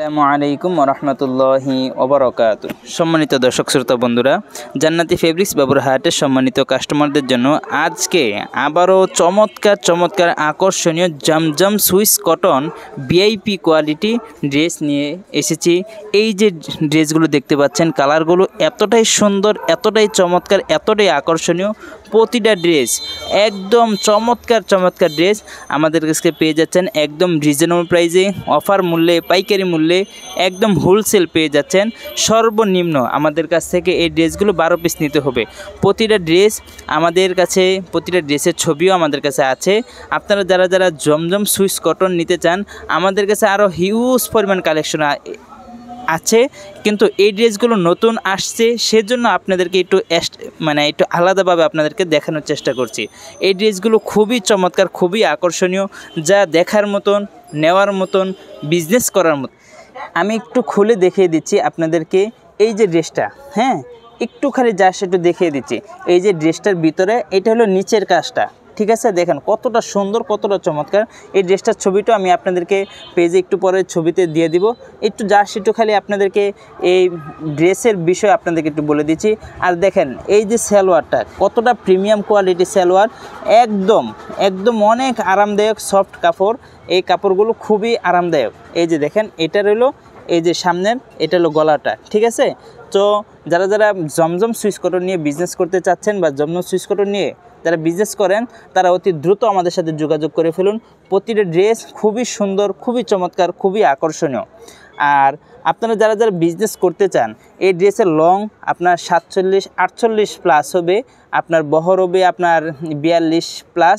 আসসালামু আলাইকুম ওরহমতুল্লাহি ওবারাকাতু। সম্মানিত দর্শক শ্রোতা বন্ধুরা, জান্নাতি ফেব্রিক্স বাবুরহাটের সম্মানিত কাস্টমারদের জন্য আজকে আবারও চমৎকার আকর্ষণীয় Zamzam Swiss cotton VIP quality dress নিয়ে এসেছি। এই যে ড্রেসগুলো দেখতে পাচ্ছেন, কালারগুলো এতটাই সুন্দর, এতটাই চমৎকার, এতটাই আকর্ষণীয়। প্রতিটা ড্রেস একদম চমৎকার ড্রেস আমাদের কাছে পেয়ে যাচ্ছেন একদম রিজনেবল প্রাইসে, অফার মূল্যে, পাইকারি মূল্যে, একদম হোলসেল পেয়ে যাচ্ছেন। সর্বনিম্ন আমাদের কাছ থেকে এই ড্রেসগুলো 12 পিস নিতে হবে। প্রতিটা ড্রেস আমাদের কাছে, প্রতিটা ড্রেসের ছবিও আমাদের কাছে আছে। আপনারা যারা জমজম সুইস কটন নিতে চান, আমাদের কাছে আরও হিউজ পরিমাণ কালেকশন আছে, কিন্তু এই ড্রেসগুলো নতুন আসছে, সেজন্য আপনাদেরকে একটু আলাদাভাবে আপনাদেরকে দেখানোর চেষ্টা করছি। এই ড্রেসগুলো খুবই চমৎকার, খুবই আকর্ষণীয়, যা দেখার মতন, নেওয়ার মতন, বিজনেস করার মতন। আমি একটু খুলে দেখিয়ে দিচ্ছি আপনাদেরকে এই যে ড্রেসটা, হ্যাঁ, একটুখানি জাস্ট একটু দেখিয়ে দিচ্ছি। এই যে ড্রেসটার ভিতরে এটা হলো নিচের কাজটা, ঠিক আছে? দেখেন কতটা সুন্দর, কতটা চমৎকার। এই ড্রেসটার ছবিটা আমি আপনাদেরকে পেজে একটু পরে ছবিতে দিয়ে দিব। একটু খালি আপনাদেরকে এই ড্রেসের বিষয়ে আপনাদেরকে একটু বলে দিচ্ছি। আর দেখেন এই যে সালোয়ারটা, কতটা প্রিমিয়াম কোয়ালিটি সালোয়ার, একদম অনেক আরামদায়ক সফট কাপড়। এই কাপড়গুলো খুবই আরামদায়ক। এই যে দেখেন, এটা রইলো এই যে সামনের, এটা হলো গলাটা, ঠিক আছে? তো যারা জমজম সুইস কটন নিয়ে বিজনেস করতে চাচ্ছেন বা জমজম সুইস কটন নিয়ে যারা বিজনেস করেন, তারা অতি দ্রুত আমাদের সাথে যোগাযোগ করে ফেলুন। প্রতিটা ড্রেস খুবই সুন্দর, খুবই চমৎকার, খুবই আকর্ষণীয়। আর আপনারা যারা বিজনেস করতে চান, এই ড্রেসের লং আপনার 47-48 প্লাস হবে, আপনার বহর হবে আপনার 42 প্লাস,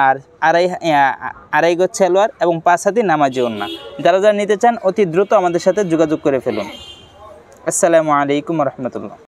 আর আড়াই গজ সালোয়ার এবং 5 হাতি নামাজি ওড়না। যারা নিতে চান অতি দ্রুত আমাদের সাথে যোগাযোগ করে ফেলুন। আসসালামু আলাইকুম রহমতুল্লাহ।